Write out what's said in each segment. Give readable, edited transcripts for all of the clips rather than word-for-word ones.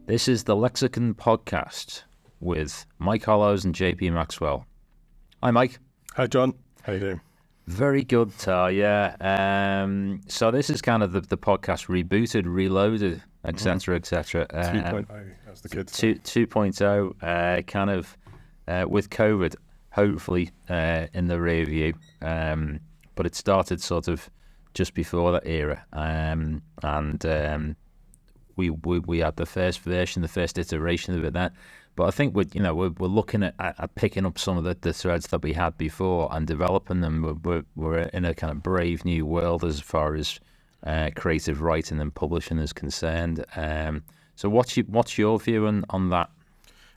This is the Lexicon podcast with Mike Hollows and JP Maxwell. Hi, Mike. Hi, John. How you doing? Very good, Tar, yeah. So this is kind of the podcast rebooted, reloaded, etc., etc. 2.0, as the kids say. 2.0, kind of with COVID, hopefully in the rear view. But it started sort of just before that era. We had the first version, the first iteration of it then. But I think we're looking at picking up some of the threads that we had before and developing them. We're in a kind of brave new world as far as creative writing and publishing is concerned. So what's your view on that?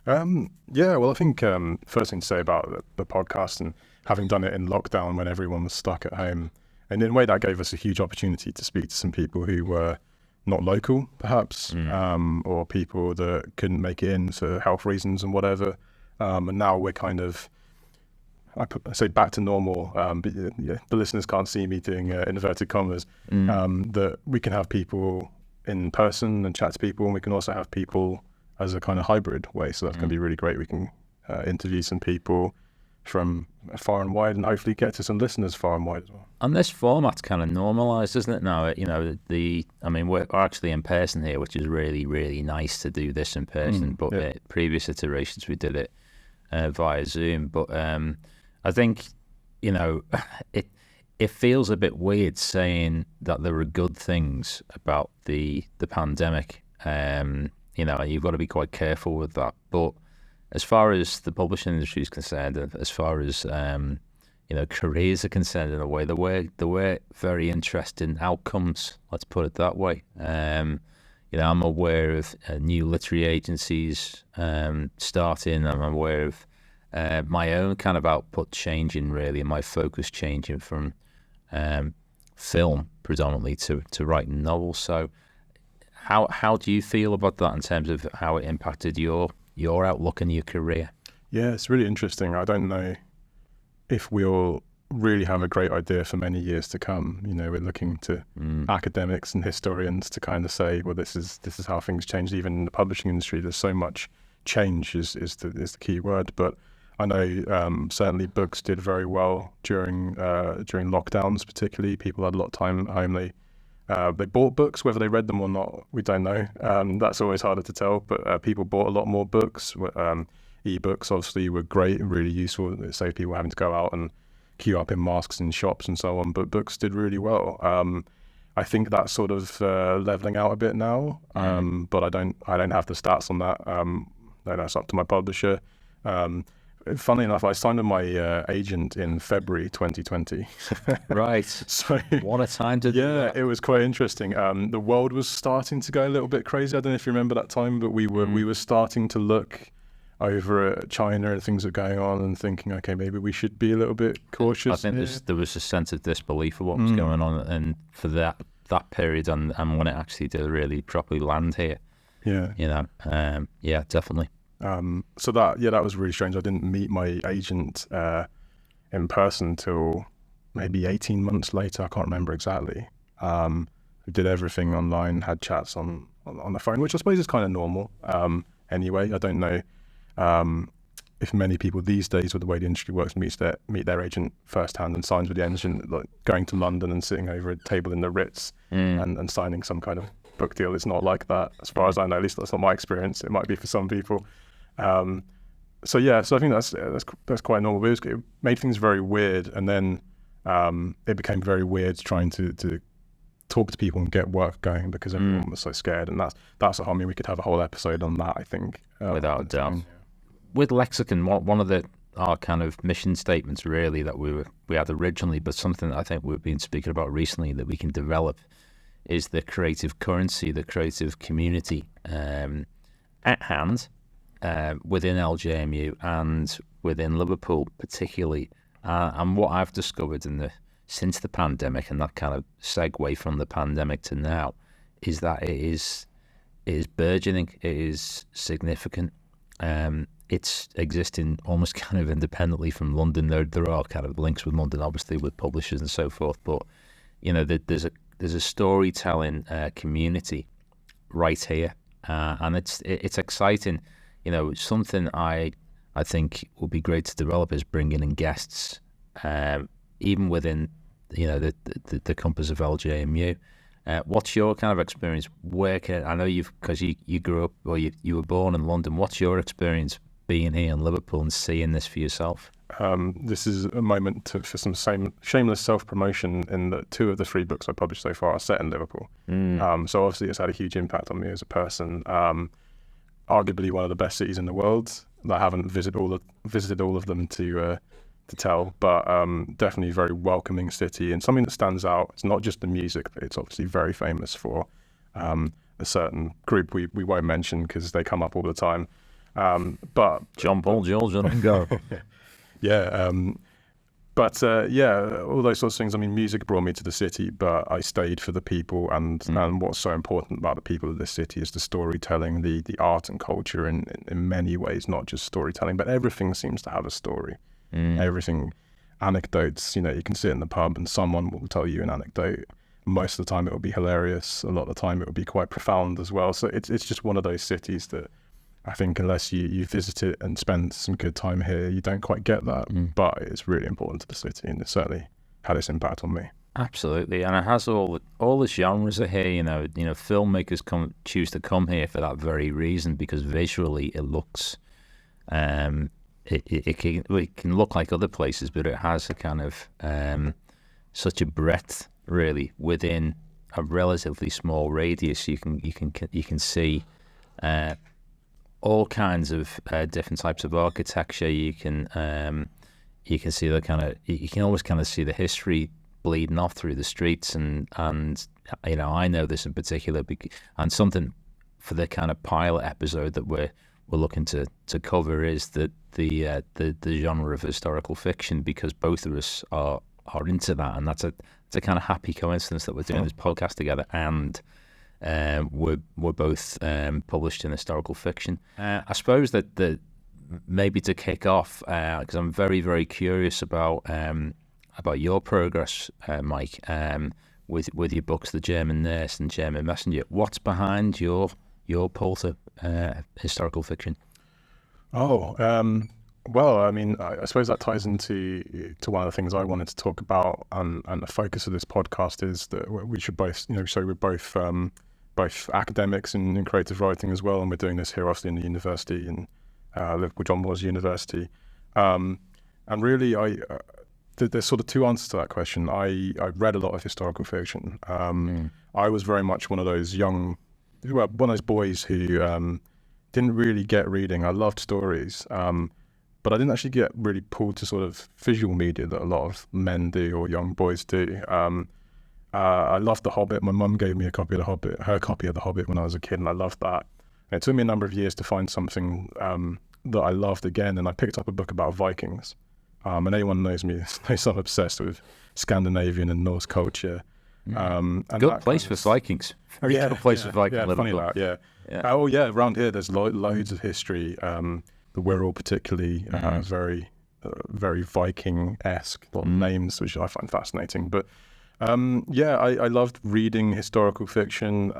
Yeah, well, I think first thing to say about the podcast and having done it in lockdown when everyone was stuck at home, and in a way that gave us a huge opportunity to speak to some people who were not local, perhaps, or people that couldn't make it in for health reasons and whatever. And now we're kind of, I say back to normal, but yeah, the listeners can't see me doing inverted commas, that we can have people in person and chat to people, and we can also have people as a kind of hybrid way. So that's going to be really great. We can interview some people from far and wide and hopefully get to some listeners far and wide as well. And this format's kind of normalised, isn't it now? We're actually in person here, which is really, really nice to do this in person. But previous iterations, we did it via Zoom. But I think, it feels a bit weird saying that there are good things about the pandemic. You've got to be quite careful with that. But as far as the publishing industry is concerned, as far as careers are concerned, in a way, there were very interesting outcomes. Let's put it that way. I'm aware of new literary agencies starting. I'm aware of my own kind of output changing, really, and my focus changing from film predominantly to writing novels. So, how do you feel about that in terms of how it impacted your outlook and your career? Yeah, it's really interesting. I don't know if we'll really have a great idea for many years to come. We're looking to academics and historians to kind of say, well, this is how things changed. Even in the publishing industry, there's so much change is the key word. But I know certainly books did very well during lockdowns, particularly. People had a lot of time at home. They bought books, whether they read them or not, we don't know. That's always harder to tell, but people bought a lot more books. E-books obviously were great and really useful. It saved people having to go out and queue up in masks in shops and so on, but books did really well. I think that's sort of leveling out a bit now, but I don't have the stats on that. That's up to my publisher. Funnily enough, I signed with my agent in February 2020. Right. So what a time to do that. It was quite interesting. The world was starting to go a little bit crazy. I don't know if you remember that time, but we were starting to look over at China and things were going on and thinking, okay, maybe we should be a little bit cautious. I think there was a sense of disbelief of what was going on, and for that period and when it actually did really properly land here. Yeah. Yeah, definitely. So that was really strange. I didn't meet my agent in person till maybe 18 months later. I can't remember exactly. We did everything online, had chats on the phone, which I suppose is kind of normal. Anyway, I don't know if many people these days, with the way the industry works, meet their agent firsthand and signs with the agent, like going to London and sitting over a table in the Ritz and signing some kind of book deal. It's not like that, as far as I know. At least that's not my experience. It might be for some people. So I think that's quite normal. But it made things very weird, and then it became very weird trying to talk to people and get work going because everyone was so scared. And that's a whole. I mean, we could have a whole episode on that, I think. Without a doubt. With Lexicon, one of our kind of mission statements really that we had originally, but something that I think we've been speaking about recently that we can develop, is the creative currency, the creative community at hand. Within LJMU and within Liverpool particularly, and what I've discovered since the pandemic, and that kind of segue from the pandemic to now, is that it is burgeoning, it is significant. It's existing almost kind of independently from London. There are kind of links with London, obviously, with publishers and so forth, but there's a storytelling community right here and it's exciting. You know, something I think would be great to develop is bringing in guests, even within, you know, the compass of LJMU. What's your kind of experience working? I know because you grew up, or you were born in London. What's your experience being here in Liverpool and seeing this for yourself? This is a moment for some shameless self-promotion in that 2 of the 3 books I published so far are set in Liverpool. So obviously it's had a huge impact on me as a person. Arguably one of the best cities in the world. I haven't visited all of them to tell, but definitely a very welcoming city, and something that stands out. It's not just the music, but it's obviously very famous for a certain group we won't mention because they come up all the time. But John Paul, George, and go. Yeah, all those sorts of things. I mean, music brought me to the city, but I stayed for the people, and what's so important about the people of this city is the storytelling, the art and culture in many ways, not just storytelling, but everything seems to have a story. Everything, anecdotes, you know, you can sit in the pub and someone will tell you an anecdote. Most of the time it will be hilarious. A lot of the time it will be quite profound as well. So it's just one of those cities that I think unless you visit it and spend some good time here, you don't quite get that. But it's really important to the city, and it certainly had its impact on me. Absolutely, and it has all the genres are here. You know, filmmakers choose to come here for that very reason, because visually it looks, it can look like other places, but it has a kind of such a breadth really within a relatively small radius. You can see all kinds of different types of architecture. You can see the kind of, you can always kind of see the history bleeding off through the streets, and you know, I know this in particular, and something for the kind of pilot episode that we're looking to cover is that the genre of historical fiction, because both of us are into that, and it's a kind of happy coincidence that we're doing this podcast together, and we're both published in historical fiction. I suppose that maybe to kick off, because I'm very, very curious about your progress, Mike, with your books, The German Nurse and German Messenger. What's behind your pull to historical fiction? Well, I mean, I suppose that ties into one of the things I wanted to talk about, and the focus of this podcast is that we should both, you know, so we're both academics in creative writing as well, and we're doing this here obviously in the university, in Liverpool John Moores University, and really there's sort of 2 answers to that question. I read a lot of historical fiction. I was very much one of those boys who didn't really get reading. I loved stories, but I didn't actually get really pulled to sort of visual media that a lot of men do, or young boys do. I loved The Hobbit. My mum gave me her copy of The Hobbit when I was a kid, and I loved that. And it took me a number of years to find something that I loved again, and I picked up a book about Vikings. And anyone knows me knows I'm obsessed with Scandinavian and Norse culture. And good place for Vikings. Very good place for Vikings. Yeah, funny that. Yeah. Oh yeah, around here there's loads of history. The Wirral particularly, very Viking-esque, a lot of names which I find fascinating. But I loved reading historical fiction.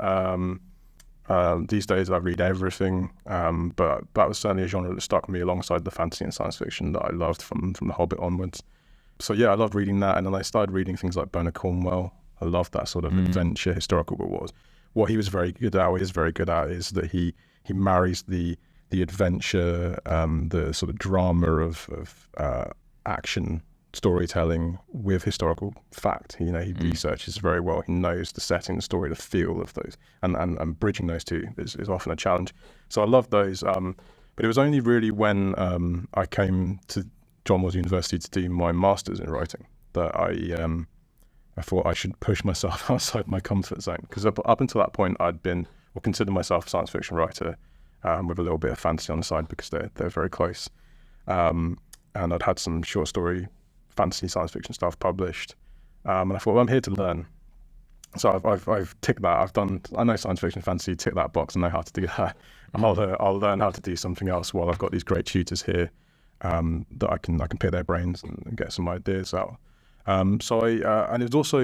These days I read everything, but that was certainly a genre that stuck with me alongside the fantasy and science fiction that I loved from The Hobbit onwards. So yeah, I loved reading that, and then I started reading things like Bernard Cornwell. I loved that sort of adventure, historical rewards. What he was very good at, is that he marries the adventure, the sort of drama of action storytelling with historical fact. You know, he researches very well. He knows the setting, the story, the feel of those, and bridging those two is often a challenge. So I love those. But it was only really when I came to John Moores University to do my master's in writing that I thought I should push myself outside my comfort zone, because up until that point I'd been, or considered myself, a science fiction writer with a little bit of fantasy on the side, because they're very close. And I'd had some short story, fantasy, science fiction stuff published, and I thought, well, I'm here to learn. So I've ticked that. I know science fiction, fantasy, tick that box. I know how to do that. I'll learn how to do something else while I've got these great tutors here that I can pick their brains and get some ideas out. And it was also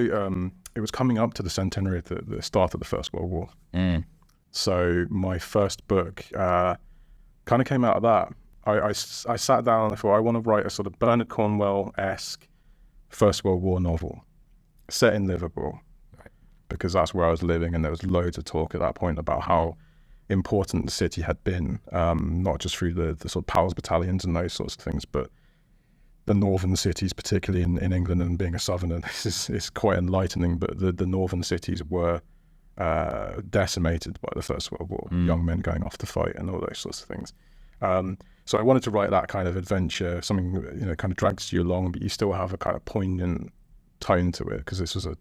it was coming up to the centenary at the start of the First World War. So my first book kind of came out of that. I sat down and I thought, I want to write a sort of Bernard Cornwell-esque First World War novel set in Liverpool, because that's where I was living, and there was loads of talk at that point about how important the city had been, not just through the sort of Powell's battalions and those sorts of things, but the northern cities, particularly in England, and being a southerner, this is quite enlightening, but the northern cities were decimated by the First World War, young men going off to fight and all those sorts of things. So I wanted to write that kind of adventure, something, you know, kind of drags you along, but you still have a kind of poignant tone to it, because this was a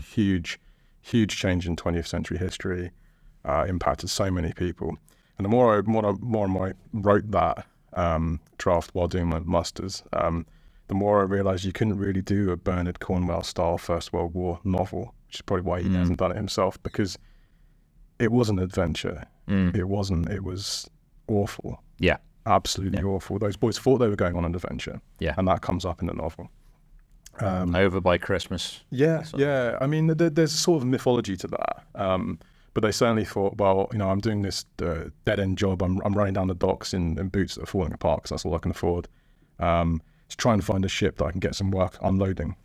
huge change in 20th century history, impacted so many people. And the more I wrote that draft while doing my masters, the more I realized you couldn't really do a Bernard Cornwell style First World War novel, which is probably why he hasn't done it himself, because it was an adventure. It was awful. Yeah. Absolutely awful. Those boys thought they were going on an adventure. Yeah. And that comes up in the novel. Over by Christmas. Yeah. I mean, there's a sort of mythology to that. But they certainly thought, well, you know, I'm doing this dead-end job. I'm running down the docks in boots that are falling apart, because that's all I can afford. To try and find a ship that I can get some work unloading.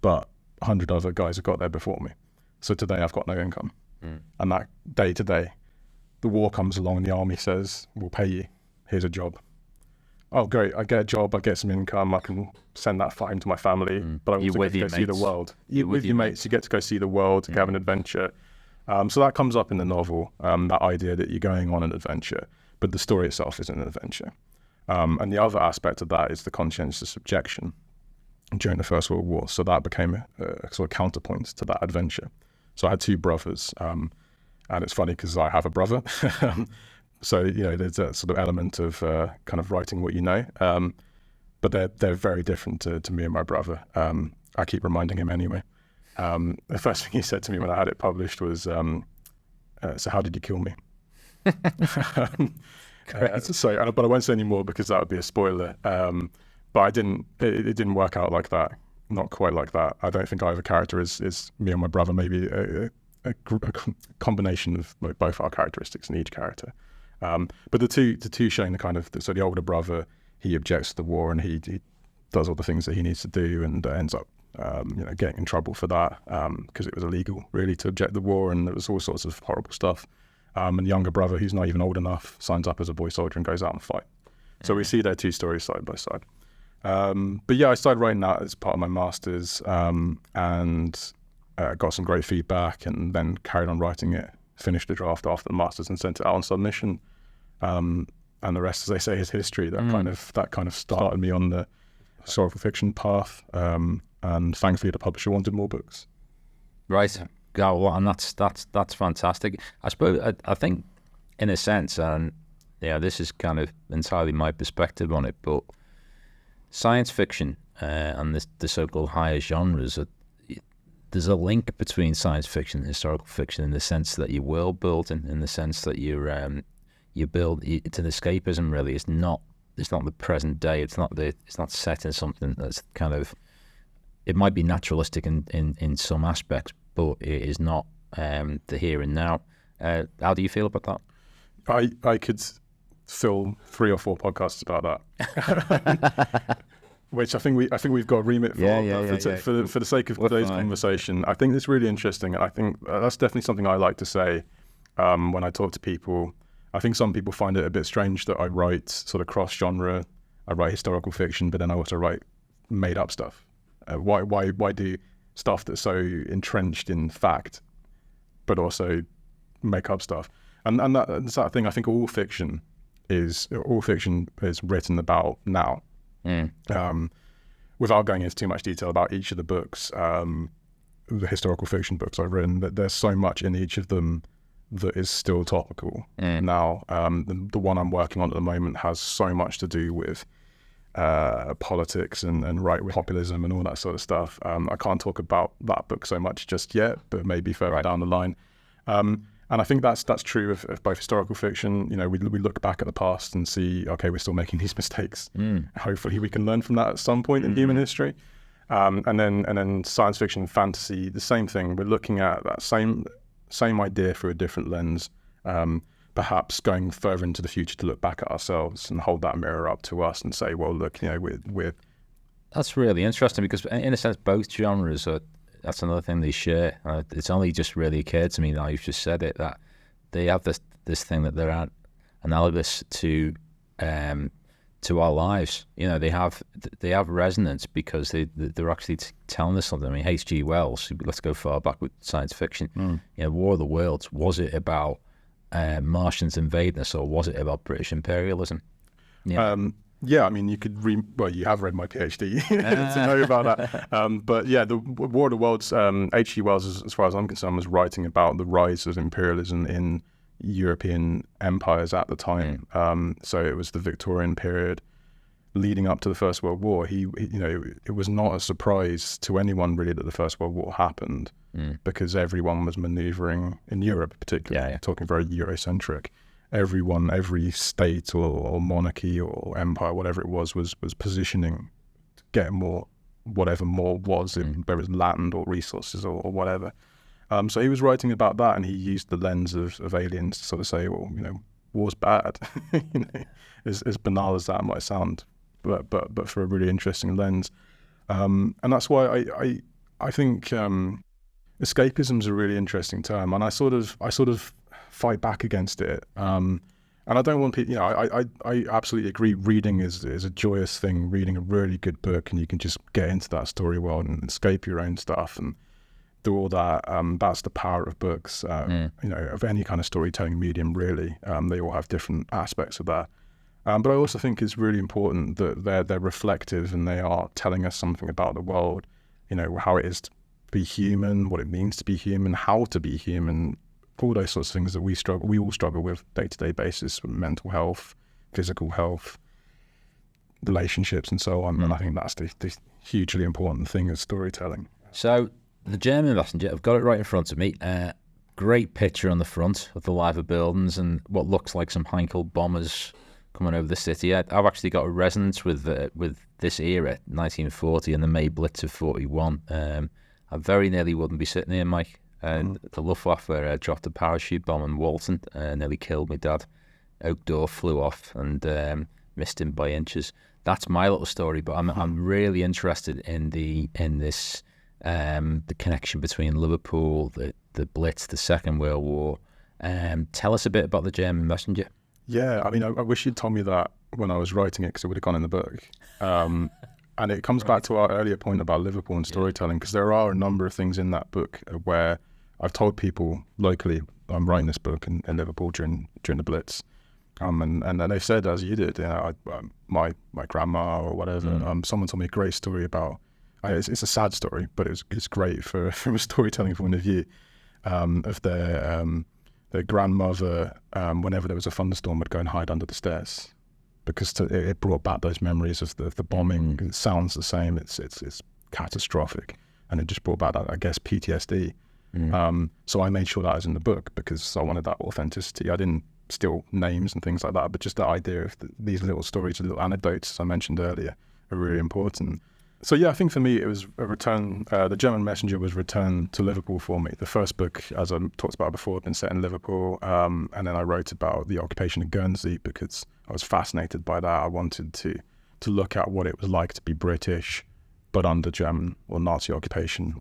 But 100 other guys have got there before me. So today I've got no income. And that day to day, the war comes along and the army says, we'll pay you. Here's a job. Oh, great. I get a job. I get some income. I can send that home to my family. But I also get to go see the world. You're with your mates. You get to go see the world, have an adventure. So that comes up in the novel, that idea that you're going on an adventure, but the story itself isn't an adventure. And the other aspect of that is the conscientious objection during the First World War. So that became a sort of counterpoint to that adventure. So I had two brothers, and it's funny because I have a brother. So, you know, there's that sort of element of kind of writing what you know. But they're very different to me and my brother. I keep reminding him anyway. The first thing he said to me when I had it published was, so how did you kill me? But I won't say any more because that would be a spoiler. But it didn't work out like that. Not quite like that. I don't think either character is me and my brother, maybe a combination of both our characteristics in each character. But the two showing the kind of, so the older brother, he objects to the war and he does all the things that he needs to do, and ends up getting in trouble for that, because it was illegal really to object to the war, and there was all sorts of horrible stuff. And the younger brother, who's not even old enough, signs up as a boy soldier and goes out and fight. So we see their two stories side by side. But yeah, I started writing that as part of my masters, and got some great feedback, and then carried on writing it, finished the draft after the masters and sent it out on submission. And the rest, as they say, is history. That kind of started me on the historical fiction path. And thankfully the publisher wanted more books. Right. Yeah, well, and that's fantastic. I suppose I think in a sense, and yeah, this is kind of entirely my perspective on it, but science fiction and the so-called higher genres, there's a link between science fiction and historical fiction in the sense that you're world building, in the sense that you build. It's an escapism, really. It's not the present day. It's not set in something that's kind of. It might be naturalistic in some aspects, but it is not the here and now. How do you feel about that? I could fill 3 or 4 podcasts about that, which I think we've got a remit for. For the sake of today's conversation, I think it's really interesting, and I think that's definitely something I like to say when I talk to people. I think some people find it a bit strange that I write sort of cross-genre. I write historical fiction, but then I also write made-up stuff. Why do stuff that's so entrenched in fact, but also make up stuff? And that's that thing. I think all fiction is written about now. Without going into too much detail about each of the books, the historical fiction books I've written, that there's so much in each of them that is still topical now. The one I'm working on at the moment has so much to do with politics and right-wing populism and all that sort of stuff. I can't talk about that book so much just yet, but maybe further down the line. And I think that's true of both historical fiction. You know, we look back at the past and see, okay, we're still making these mistakes. Hopefully we can learn from that at some point in human history. And then science fiction and fantasy, the same thing. We're looking at that same idea through a different lens, Perhaps going further into the future to look back at ourselves and hold that mirror up to us and say, well, look, we're That's really interesting, because in a sense both genres are, that's another thing they share. It's only just really occurred to me now you've just said it, that they have this thing that they're analogous to our lives. They have resonance because they're actually telling us something. I mean, H.G. Wells, let's go far back with science fiction. War of the Worlds, was it about Martians invading us, or was it about British imperialism? Yeah, I mean, you could you have read my PhD to know about that. But yeah, the War of the Worlds, H.G. Wells, as far as I'm concerned, was writing about the rise of imperialism in European empires at the time. So it was the Victorian period leading up to the First World War. It was not a surprise to anyone really that the First World War happened, because everyone was maneuvering in Europe, particularly, talking very Eurocentric. Every state or monarchy or empire, whatever it was positioning to get more, whatever more was, whether it's land or resources or whatever. So he was writing about that, and he used the lens of aliens to sort of say, well, war's bad. As banal as that might sound, but for a really interesting lens. And that's why I think escapism is a really interesting term, and I sort of fight back against it. And I don't want people, I absolutely agree. Reading is a joyous thing. Reading a really good book, and you can just get into that story world and escape your own stuff and do all that. That's the power of books, of any kind of storytelling medium, really. They all have different aspects of that. But I also think it's really important that they're reflective, and they are telling us something about the world, how it is to be human, what it means to be human, how to be human, all those sorts of things that we all struggle with day-to-day basis, with mental health, physical health, relationships, and so on. And I think that's the hugely important thing of storytelling. So the German Messenger, I've got it right in front of me. Great picture on the front of the live buildings and what looks like some Heinkel bombers coming over the city. I've actually got a resonance with this era, 1940, and the May Blitz of 41. I very nearly wouldn't be sitting here, Mike. The Luftwaffe dropped a parachute bomb in Walton, nearly killed my dad. Oak door flew off and missed him by inches. That's my little story, but I'm really interested in this the connection between Liverpool, the Blitz, the Second World War. Tell us a bit about the German Messenger. Yeah, I mean, I wish you'd told me that when I was writing it, because it would have gone in the book. And it comes back to our earlier point about Liverpool and storytelling, because there are a number of things in that book where I've told people locally I'm writing this book in Liverpool during the Blitz, and they've said, as you did, my grandma or whatever. Someone told me a great story about. It's a sad story, but it's great from a storytelling point of view, of their grandmother. Whenever there was a thunderstorm, would go and hide under the stairs, because it brought back those memories of the bombing. It sounds the same. It's catastrophic, and it just brought back that, I guess, PTSD. So I made sure that was in the book because I wanted that authenticity. I didn't steal names and things like that, but just the idea of these little stories, little anecdotes, as I mentioned earlier, are really important. So yeah, I think for me it was a return. The German Messenger was returned to Liverpool for me. The first book, as I talked about before, had been set in Liverpool, and then I wrote about the occupation of Guernsey because I was fascinated by that. I wanted to look at what it was like to be British, but under German or Nazi occupation.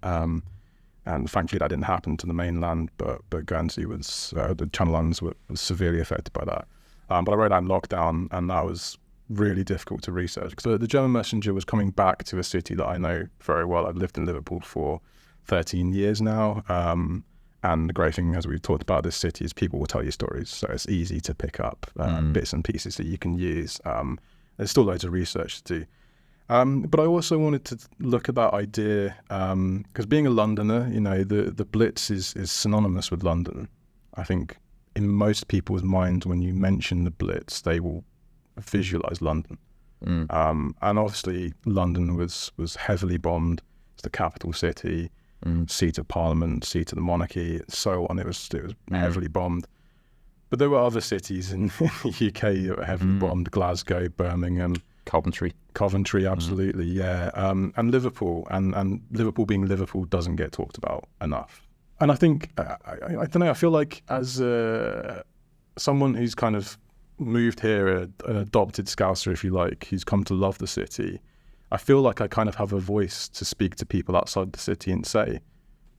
And thankfully that didn't happen to the mainland, but Guernsey was, the Channel Islands was severely affected by that. But I wrote that in lockdown, and that was really difficult to research because the German Messenger was coming back to a city that I know very well. I've lived in Liverpool for 13 years now. And the great thing, as we've talked about this city, is people will tell you stories. So it's easy to pick up bits and pieces that you can use. There's still loads of research to do. But I also wanted to look at that idea, because being a Londoner, the Blitz is synonymous with London. I think in most people's minds, when you mention the Blitz, they will visualize London. And obviously London was heavily bombed. It's the capital city, seat of parliament, seat of the monarchy, and so on. It was heavily bombed. But there were other cities in the UK that were heavily bombed: Glasgow, Birmingham, Coventry, absolutely, yeah. And Liverpool, and Liverpool being Liverpool doesn't get talked about enough. And I think, I don't know, I feel like as someone who's kind of moved here, an adopted Scouser, if you like, who's come to love the city, I feel like I kind of have a voice to speak to people outside the city and say,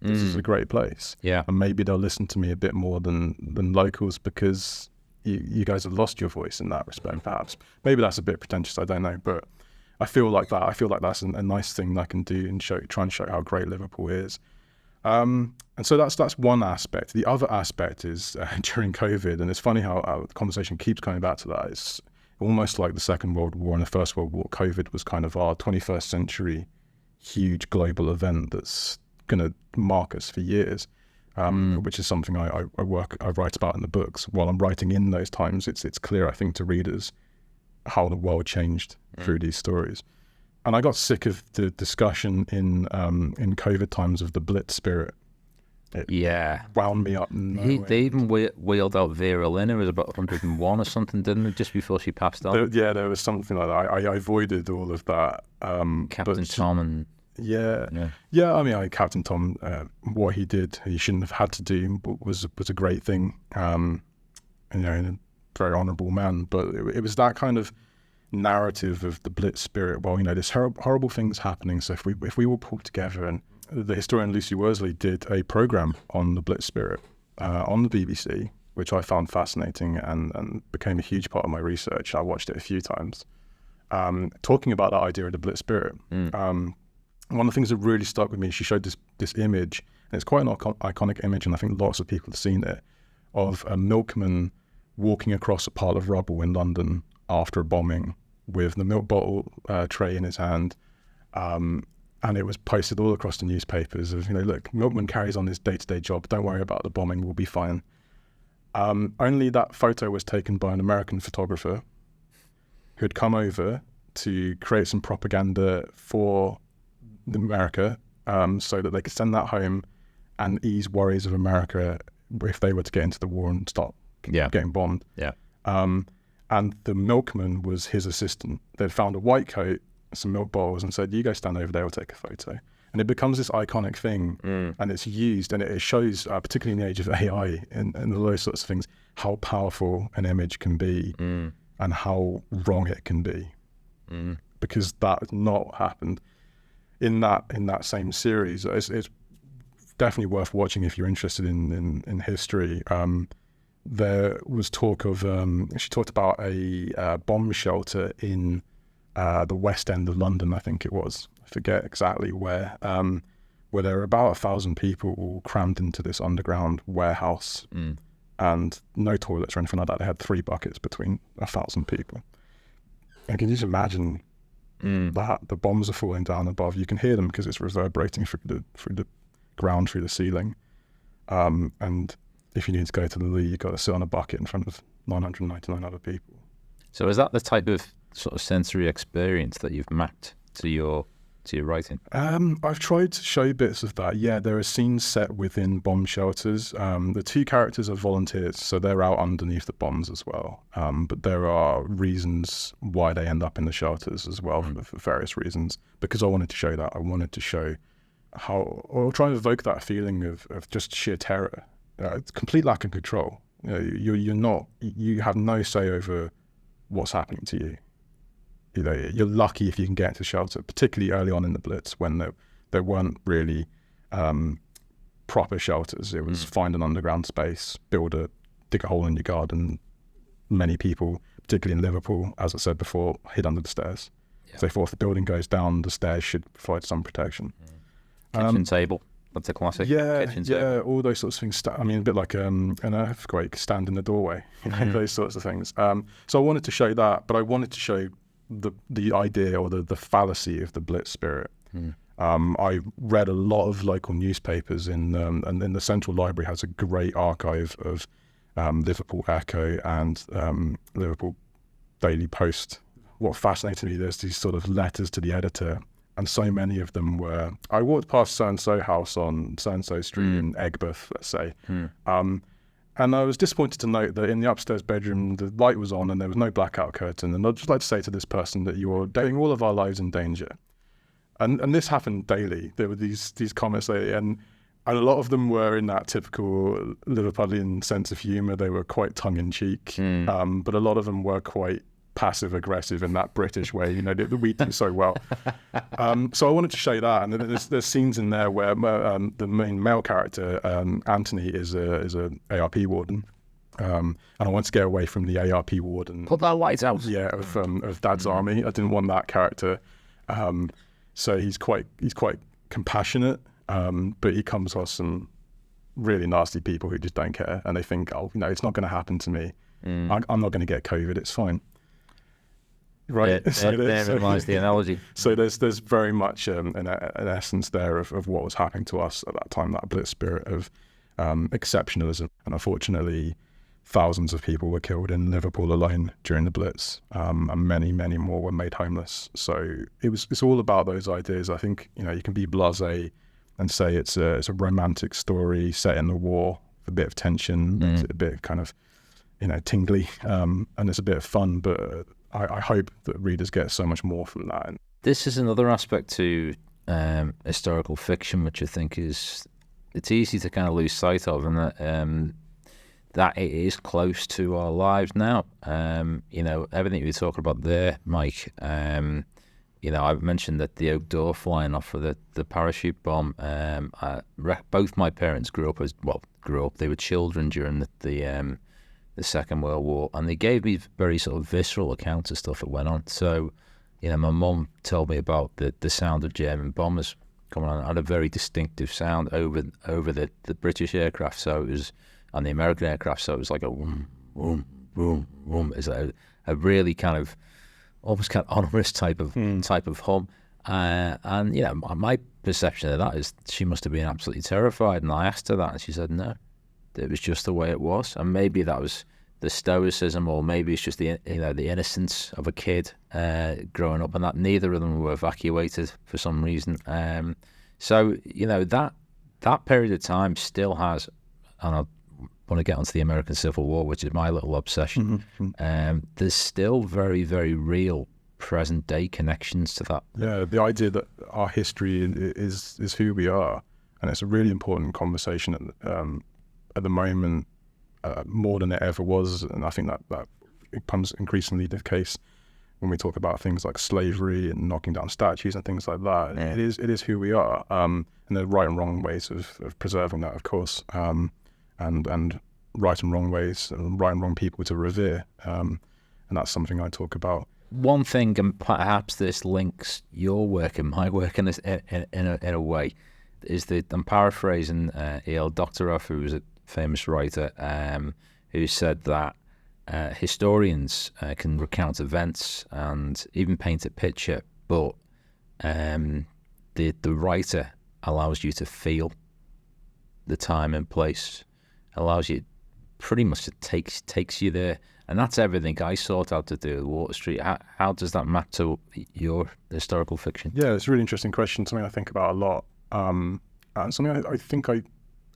this is a great place. Yeah. And maybe they'll listen to me a bit more than locals, because you guys have lost your voice in that respect, perhaps. Maybe that's a bit pretentious, I don't know. But I feel like that. I feel like that's a nice thing that I can do and try and show how great Liverpool is. And so that's one aspect. The other aspect is during COVID, and it's funny how the conversation keeps coming back to that. It's almost like the Second World War and the First World War. COVID was kind of our 21st century huge global event that's going to mark us for years, which is something I write about in the books. While I'm writing in those times, it's clear, I think, to readers how the world changed through these stories. And I got sick of the discussion in COVID times of the Blitz spirit. It wound me up. They even wheeled out Vera Lynn, who was about 101 or something, didn't it, just before she passed on? There was something like that. I avoided all of that. Captain Tom and... Yeah. I mean, Captain Tom, what he did, he shouldn't have had to do, but was a great thing. And a very honourable man. But it was that kind of narrative of the Blitz spirit. Well, there's horrible things happening. So if we all pull together, and the historian Lucy Worsley did a programme on the Blitz spirit on the BBC, which I found fascinating and became a huge part of my research. I watched it a few times, talking about that idea of the Blitz spirit. One of the things that really stuck with me, she showed this image, and it's quite an iconic image, and I think lots of people have seen it, of a milkman walking across a pile of rubble in London after a bombing with the milk bottle tray in his hand. And it was posted all across the newspapers of, look, milkman carries on his day-to-day job. Don't worry about the bombing, we'll be fine. Only that photo was taken by an American photographer who had come over to create some propaganda for America, so that they could send that home and ease worries of America if they were to get into the war and start getting bombed. And the milkman was his assistant. They'd found a white coat, some milk bottles, and said, you go stand over there, we'll take a photo. And it becomes this iconic thing, and it's used, and it shows, particularly in the age of AI and all those sorts of things, how powerful an image can be and how wrong it can be. Because that has not happened. In that same series, it's definitely worth watching if you're interested in history. There was talk of, she talked about a bomb shelter in the West End of London, I think it was. I forget exactly where there were about 1,000 people all crammed into this underground warehouse, and no toilets or anything like that. They had 3 buckets between 1,000 people. And can you just imagine that the bombs are falling down above? You can hear them because it's reverberating through the ground, through the ceiling. And if you need to go to the loo, you've got to sit on a bucket in front of 999 other people. So is that the type of sort of sensory experience that you've mapped to your writing? I've tried to show bits of that. Yeah, there are scenes set within bomb shelters. The 2 characters are volunteers, so they're out underneath the bombs as well. But there are reasons why they end up in the shelters as well, for various reasons. Because I wanted to show that. I wanted to show how, or try and evoke that feeling of just sheer terror. It's complete lack of control. You have no say over what's happening to you. You're lucky if you can get into shelter, particularly early on in the Blitz when there weren't really proper shelters. It was find an underground space, dig a hole in your garden. Many people, particularly in Liverpool, as I said before, hid under the stairs. So they thought if the building goes down, the stairs should provide some protection. Kitchen table. That's a classic. Kitchen table. All those sorts of things. A bit like an earthquake, stand in the doorway, those sorts of things. So I wanted to show that, but I wanted to show the idea or the fallacy of the Blitz spirit. I read a lot of local newspapers and then the Central Library has a great archive of Liverpool Echo and Liverpool Daily Post. What fascinated me, there's these sort of letters to the editor, and so many of them were, I walked past so-and-so house on so-and-so street in Egbert, let's say, and I was disappointed to note that in the upstairs bedroom, the light was on and there was no blackout curtain. And I'd just like to say to this person that you're putting all of our lives in danger. And this happened daily. There were these comments, and And a lot of them were in that typical Liverpudlian sense of humour. They were quite tongue-in-cheek, but a lot of them were quite passive-aggressive in that British way, that we do so well. So I wanted to show that, and there's scenes in there where the main male character, Anthony, is a ARP warden, and I want to get away from the ARP warden. Put that light out. Yeah, of Dad's Army. I didn't want that character. So he's quite compassionate. But he comes across some really nasty people who just don't care, and they think, it's not going to happen to me. I'm not going to get COVID. It's fine. Right. Therein lies the analogy. So there's very much an essence there of what was happening to us at that time, that Blitz spirit of exceptionalism. And unfortunately, thousands of people were killed in Liverpool alone during the Blitz, and many, many more were made homeless. So it's all about those ideas. I think you can be blasé and say it's a romantic story set in the war, a bit of tension, it's a bit kind of tingly, and it's a bit of fun. But I hope that readers get so much more from that. This is another aspect to historical fiction, which I think it's easy to kind of lose sight of, and that it is close to our lives now. Everything you're talking about there, Mike. I've mentioned that the oak door flying off of the parachute bomb. Both my parents grew up. They were children during the Second World War, and they gave me very sort of visceral accounts of stuff that went on. So, my mum told me about the sound of German bombers coming on. It had a very distinctive sound over the British aircraft. So it was, and the American aircraft. So it was like a boom, boom, boom, boom. It's a really kind of almost kind of onerous type of hum, and my perception of that is she must have been absolutely terrified. And I asked her that, and she said no, it was just the way it was. And maybe that was the stoicism, or maybe it's just the innocence of a kid growing up, and that neither of them were evacuated for some reason. So that period of time still has, and I want to get onto the American Civil War, which is my little obsession. There's still very, very real present day connections to that. Yeah, the idea that our history is who we are, and it's a really important conversation at the moment, more than it ever was. And I think that it becomes increasingly the case when we talk about things like slavery and knocking down statues and things like that. Yeah. It is who we are, and there are right and wrong ways of preserving that, of course. And right and wrong ways, right and wrong people to revere, and that's something I talk about. One thing, and perhaps this links your work and my work in a way, is that I'm paraphrasing E.L. Doctorow, who was a famous writer, who said that historians can recount events and even paint a picture, but the writer allows you to feel the time and place, allows you pretty much, it takes you there. And that's everything I sought out to do at Water Street. How does that map to your historical fiction? Yeah, it's a really interesting question, something I think about a lot, and something I think I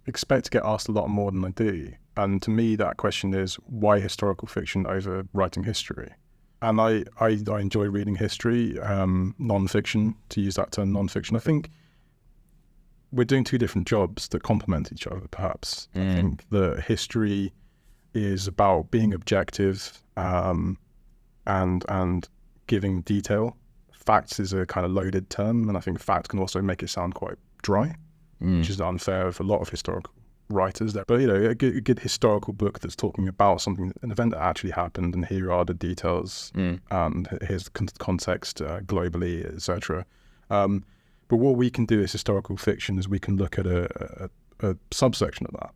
expect to get asked a lot more than I do. And to me, that question is, why historical fiction over writing history? And I enjoy reading history, non-fiction, to use that term, non-fiction. I think we're doing two different jobs that complement each other, perhaps. I think the history is about being objective and giving detail. Facts is a kind of loaded term, and I think fact can also make it sound quite dry, which is unfair of a lot of historical writers there. But a good historical book that's talking about something, an event that actually happened, and here are the details, and here's the context globally, etc. But what we can do as historical fiction is we can look at a subsection of that,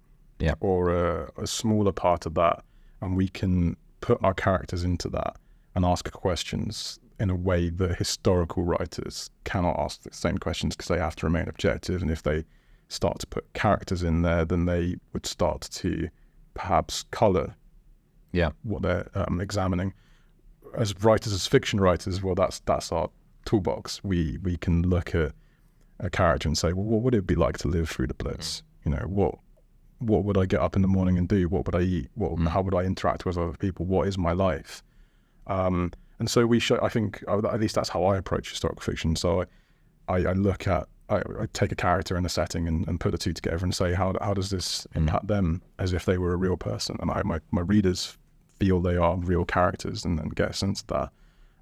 or a smaller part of that, and we can put our characters into that and ask questions in a way that historical writers cannot ask the same questions, because they have to remain objective. And if they start to put characters in there, then they would start to perhaps colour what they're examining. As writers, as fiction writers, well, that's our toolbox. We can look at a character and say, well, what would it be like to live through the Blitz? What would I get up in the morning and do? What would I eat? How would I interact with other people? What is my life? And so we show, I think, at least that's how I approach historical fiction. So I look at I take a character and a setting and put the two together and say, how does this impact them as if they were a real person? And my readers feel they are real characters and get a sense of that.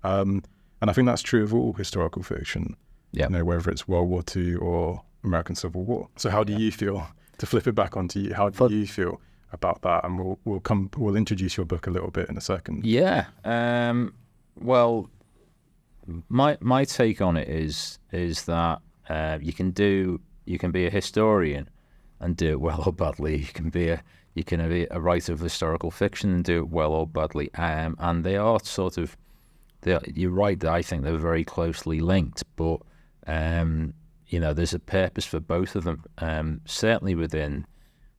And I think that's true of all historical fiction, whether it's World War II or American Civil War. So how do you feel, to flip it back onto you, how do you feel about that? And we'll introduce your book a little bit in a second. Yeah. Well, my take on it is that you can be a historian and do it well or badly. You can be a writer of historical fiction and do it well or badly. And they are you're right that I think they're very closely linked, but there's a purpose for both of them. Certainly within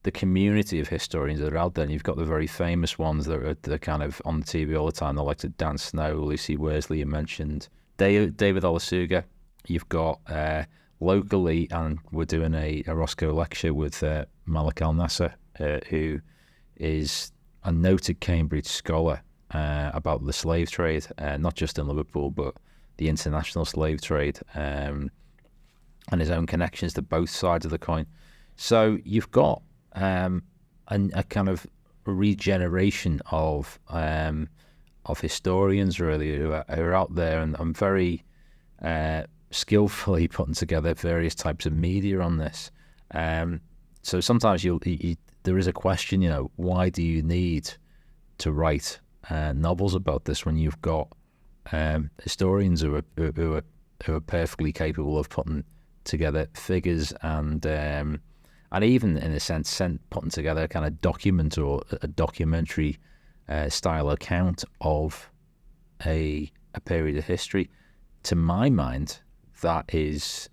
the community of historians that are out there, and you've got the very famous ones that are kind of on the TV all the time, the likes of Dan Snow, Lucy Worsley, you mentioned, David Olusoga. You've got locally, and we're doing a Roscoe lecture with Malik Al-Nasser, who is a noted Cambridge scholar about the slave trade, not just in Liverpool, but the international slave trade, and his own connections to both sides of the coin. So you've got a kind of regeneration of historians really who are out there and very skillfully putting together various types of media on this. So sometimes there is a question, why do you need to write novels about this when you've got historians who are perfectly capable of putting together figures and even in a sense putting together a kind of document or a documentary style account of a period of history. To my mind, that is,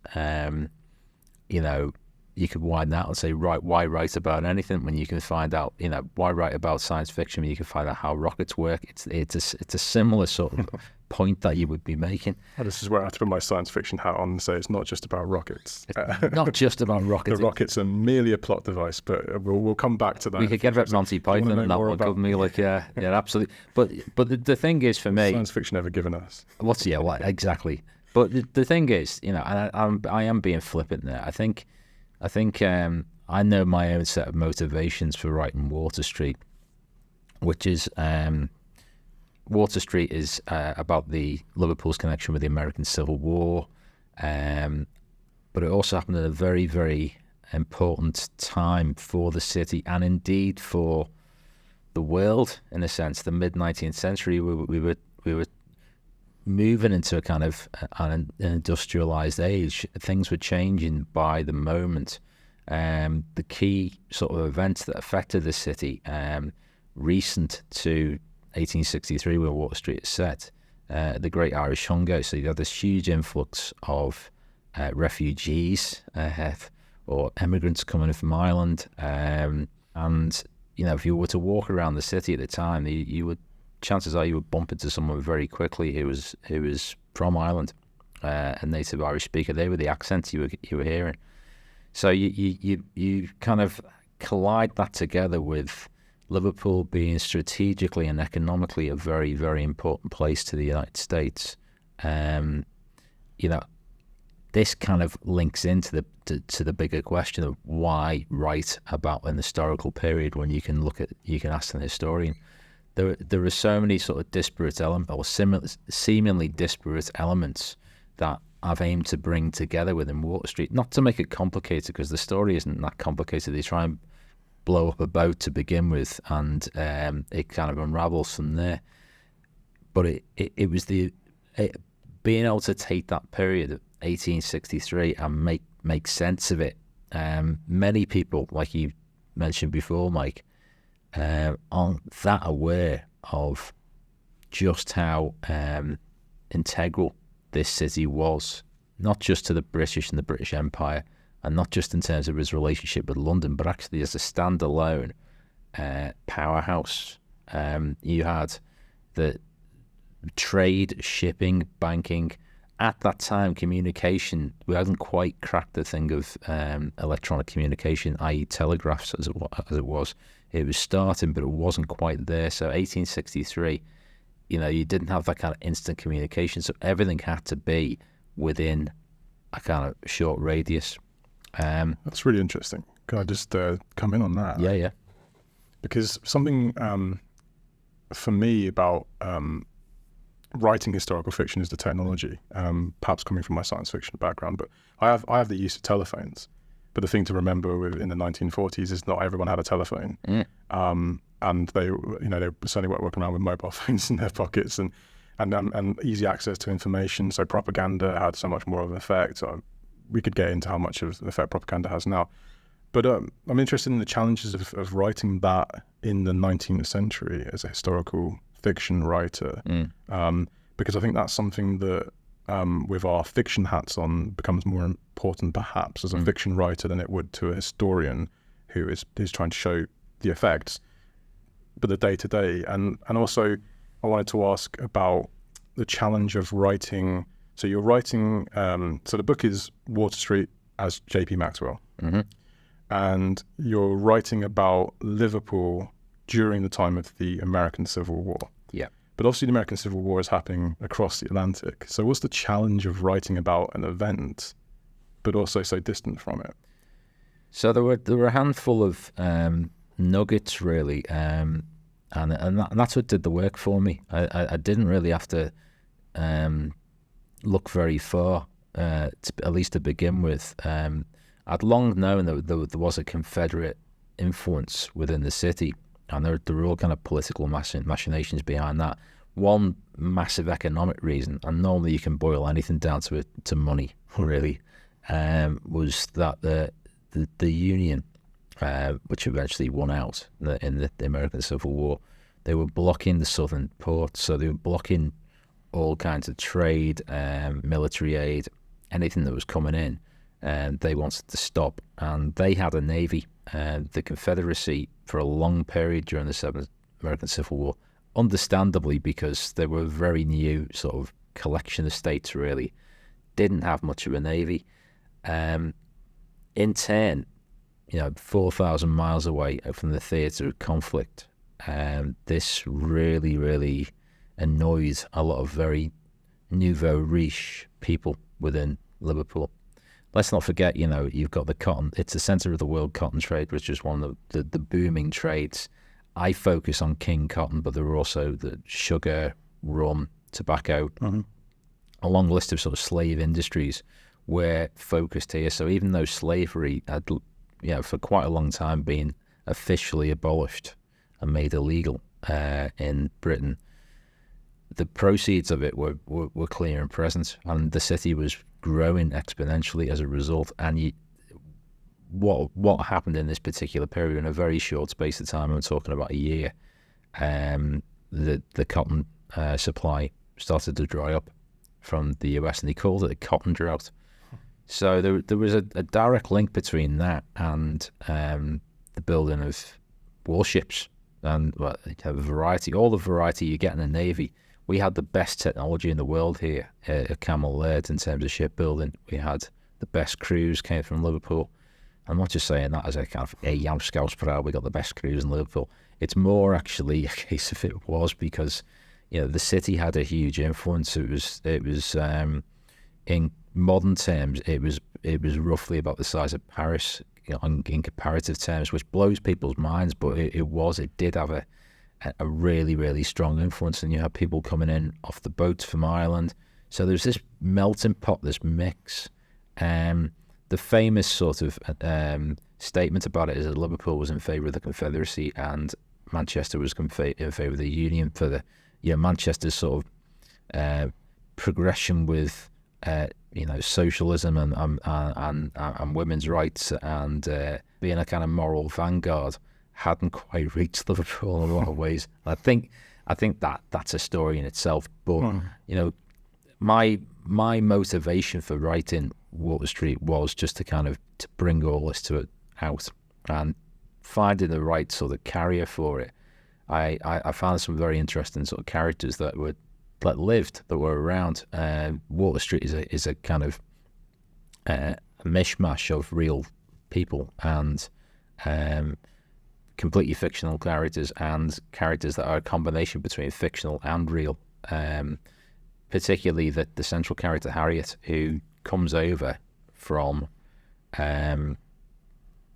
you could widen that and say, right, why write about anything when you can find out, why write about science fiction when you can find out how rockets work? It's a similar sort of point that you would be making. Well, this is where I have to put my science fiction hat on and say it's not just about rockets. It's not just about rockets. The rockets are merely a plot device, but we'll come back to that. We could get about Monty Python and that one, couldn't we? Yeah, absolutely. But the thing is, for me, science fiction never given us. Exactly. But the thing is, and I am being flippant there. I think I know my own set of motivations for writing Water Street, which is Water Street is about the Liverpool's connection with the American Civil War, but it also happened at a very, very important time for the city and indeed for the world. In a sense, the mid 19th century, we were moving into a kind of an industrialized age. Things were changing by the moment. The key sort of events that affected the city, recent to 1863, where Water Street is set, the Great Irish Hunger. So you have this huge influx of refugees or immigrants coming in from Ireland, and if you were to walk around the city at the time, chances are you would bump into someone very quickly who was from Ireland, a native Irish speaker. They were the accents you were hearing. So you kind of collide that together with Liverpool being strategically and economically a very, very important place to the United States. This kind of links into the bigger question of why write about an historical period when you can ask an historian. There are so many sort of disparate elements or seemingly disparate elements that I've aimed to bring together within Water Street, not to make it complicated, because the story isn't that complicated. They try and blow up a boat to begin with, and it kind of unravels from there. But it was being able to take that period of 1863 and make sense of it. Many people, like you mentioned before, Mike, aren't that aware of just how integral this city was, not just to the British and the British Empire, and not just in terms of his relationship with London, but actually as a standalone powerhouse. You had the trade, shipping, banking. At that time, communication, we hadn't quite cracked the thing of electronic communication, i.e. telegraphs as it was. It was starting, but it wasn't quite there. So 1863, you didn't have that kind of instant communication. So everything had to be within a kind of short radius. That's really interesting. Can I just come in on that? Yeah. Because something for me about writing historical fiction is the technology. Perhaps coming from my science fiction background, but I have the use of telephones. But the thing to remember in the 1940s is not everyone had a telephone, and they certainly weren't walking around with mobile phones in their pockets and easy access to information. So propaganda had so much more of an effect. So we could get into how much of an effect propaganda has now. But I'm interested in the challenges of writing that in the 19th century as a historical fiction writer, because I think that's something that with our fiction hats on becomes more important perhaps as a fiction writer than it would to a historian who is trying to show the effects, but the day-to-day. And also I wanted to ask about the challenge of writing. So you're writing, so the book is Water Street as J.P. Maxwell. And you're writing about Liverpool during the time of the American Civil War. Yeah. But obviously the American Civil War is happening across the Atlantic. So what's the challenge of writing about an event, but also so distant from it? So there were a handful of nuggets, really, and that's what did the work for me. I didn't really have to look very far, at least to begin with. I'd long known that there was a Confederate influence within the city, and there were all kind of political machinations behind that. One massive economic reason, and normally you can boil anything down to money, really, was that the Union, which eventually won out in the American Civil War, they were blocking the southern ports, so they were blocking all kinds of trade, military aid, anything that was coming in. And they wanted to stop, and they had a navy. The Confederacy, for a long period during the American Civil War, understandably, because they were a very new sort of collection of states, really, didn't have much of a navy. In turn, 4,000 miles away from the theatre of conflict, this really, really annoyed a lot of very nouveau riche people within Liverpool. Let's not forget, you've got the cotton. It's the centre of the world cotton trade, which is one of the booming trades. I focus on king cotton, but there were also the sugar, rum, tobacco, a long list of sort of slave industries were focused here. So even though slavery had, for quite a long time been officially abolished and made illegal in Britain, the proceeds of it were clear and present, and the city was growing exponentially as a result. And what happened in this particular period, in a very short space of time, I'm talking about a year, the cotton supply started to dry up from the US, and they called it a cotton drought. So there was a direct link between that and the building of warships and all the variety you get in the Navy. We had the best technology in the world here at Camel Laird in terms of shipbuilding. We had the best crews came from Liverpool. I'm not just saying that as a kind of yam scouts proud, we got the best crews in Liverpool. It's more actually a case of it was because, the city had a huge influence. It was in modern terms, it was roughly about the size of Paris, in comparative terms, which blows people's minds. But it did have a really, really strong influence, and you had people coming in off the boats from Ireland. So there's this melting pot, this mix. The famous sort of statement about it is that Liverpool was in favour of the Confederacy and Manchester was in favour of the Union for the, Manchester's sort of progression with, socialism and women's rights and being a kind of moral vanguard hadn't quite reached Liverpool in a lot of ways. I think that's a story in itself. But my motivation for writing Water Street was just to bring all this out and finding the right sort of carrier for it. I found some very interesting sort of characters that lived, that were around. Water Street is a kind of a mishmash of real people and completely fictional characters and characters that are a combination between fictional and real. Particularly the central character Harriet, who comes over from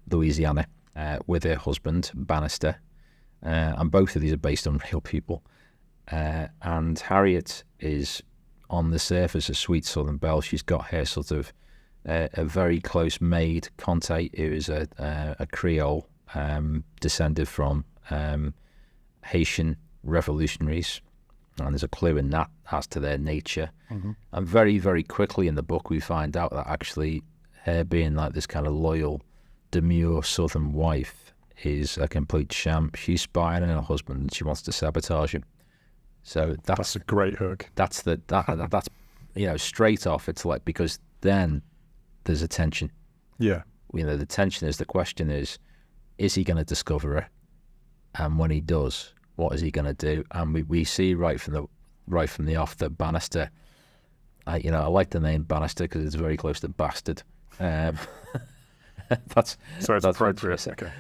Louisiana with her husband, Bannister, and both of these are based on real people. And Harriet is, on the surface, a sweet Southern belle. She's got her sort of a very close maid, Conte, who is a Creole, descended from Haitian revolutionaries. And there's a clue in that as to their nature. Mm-hmm. And very, very quickly in the book, we find out that actually her being like this kind of loyal, demure Southern wife is a complete sham. She's spying on her husband and she wants to sabotage him. So that's a great hook. That's straight off. It's like, because then there's a tension. Yeah. The tension is, the question is he going to discover her? And when he does, what is he going to do? And we see right from the off that Bannister, I like the name Bannister because it's very close to bastard. That's appropriate. Okay.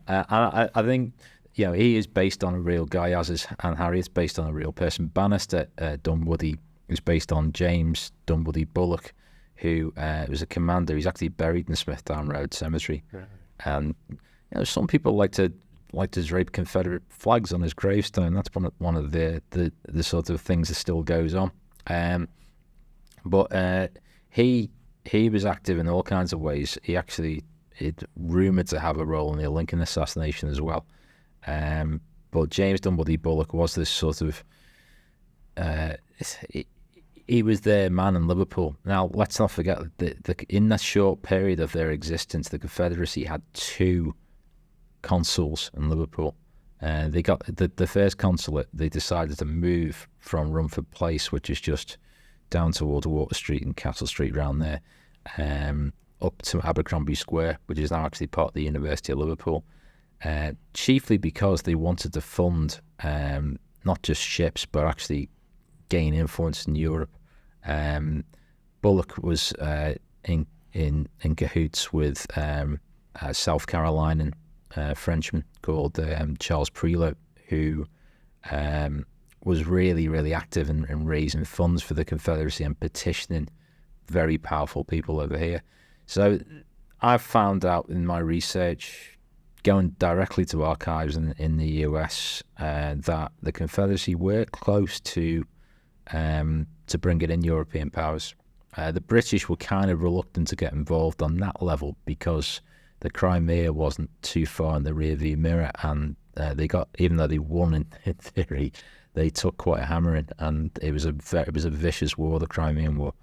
I think he is based on a real guy, as is, and Harriet's based on a real person. Bannister Dunwoody is based on James Dunwoody Bullock, who was a commander. He's actually buried in Smithtown Road Cemetery. Right. And some people like to drape Confederate flags on his gravestone. That's one of the sort of things that still goes on. But he was active in all kinds of ways. He actually rumoured to have a role in the Lincoln assassination as well. But James Dunwoody Bullock was this sort of he was their man in Liverpool. Now, let's not forget that in that short period of their existence, the Confederacy had 2 consuls in Liverpool. They got the first consulate. They decided to move from Rumford Place, which is just down towards Water Street and Castle Street round there, up to Abercrombie Square, which is now actually part of the University of Liverpool, chiefly because they wanted to fund not just ships, but actually gain influence in Europe. Bullock was in cahoots with a South Carolinian Frenchman called Charles Prelow, who was really, really active in raising funds for the Confederacy and petitioning very powerful people over here. So I've found out in my research, going directly to archives in the US, that the Confederacy were close to bringing in European powers. The British were kind of reluctant to get involved on that level because the Crimea wasn't too far in the rearview mirror, and they got, even though they won in theory, they took quite a hammering, and it was a vicious war, the Crimean War.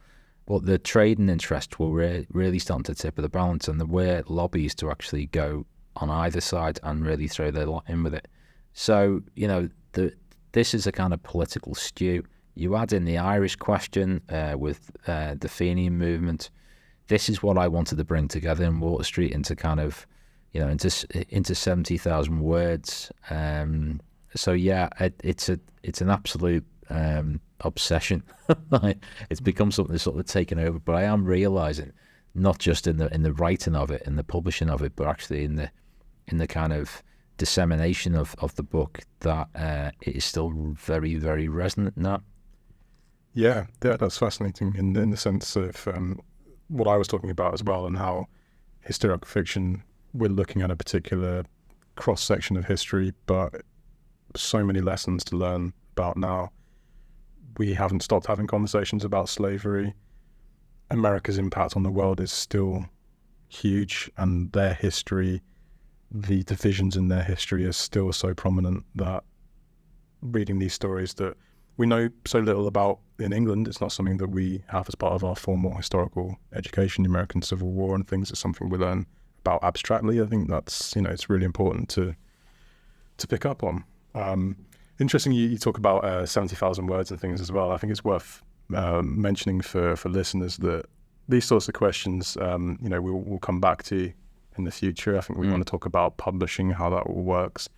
But the trading interests were really starting to tip of the balance, and there were lobbies to actually go on either side and really throw their lot in with it. So, this is a kind of political stew. You add in the Irish question with the Fenian movement. This is what I wanted to bring together in Water Street into kind of, into 70,000 words. So yeah, it's an absolute obsession. It's become something that's sort of taken over. But I am realizing, not just in the writing of it, in the publishing of it, but actually in the kind of dissemination of the book, that it is still very, very resonant now. Yeah, that's fascinating in the sense of what I was talking about as well, and how historical fiction, we're looking at a particular cross-section of history, but so many lessons to learn about now. We haven't stopped having conversations about slavery. America's impact on the world is still huge, and their history, the divisions in their history are still so prominent that reading these stories that we know so little about in England, it's not something that we have as part of our formal historical education. The American Civil War and things is something we learn about abstractly. I think that's, it's really important to pick up on. Interesting, you talk about 70,000 words and things as well. I think it's worth mentioning for listeners that these sorts of questions, we'll come back to in the future. I think we want to talk about publishing, how that all works,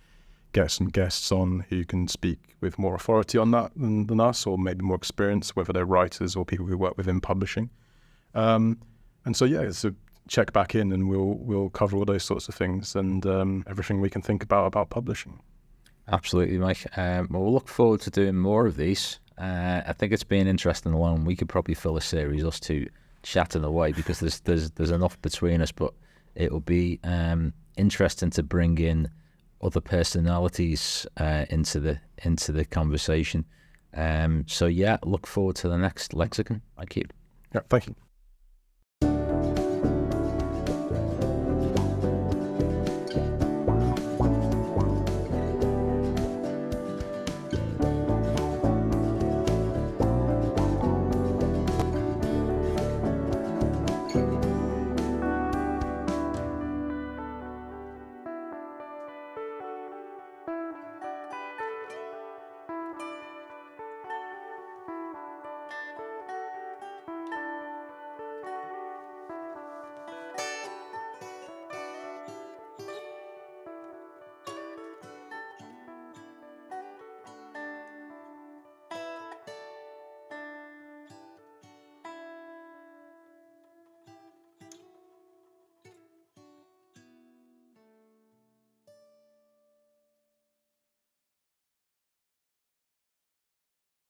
get some guests on who can speak with more authority on that than us, or maybe more experience, whether they're writers or people who work within publishing. And so check back in and we'll cover all those sorts of things and everything we can think about publishing. Absolutely, Mike. We'll look forward to doing more of these. I think it's been interesting alone. We could probably fill a series, us two, chatting away because there's enough between us, but it'll be interesting to bring in other personalities into the conversation. So yeah, look forward to the next Lexicon. Thank you. Yeah, thank you.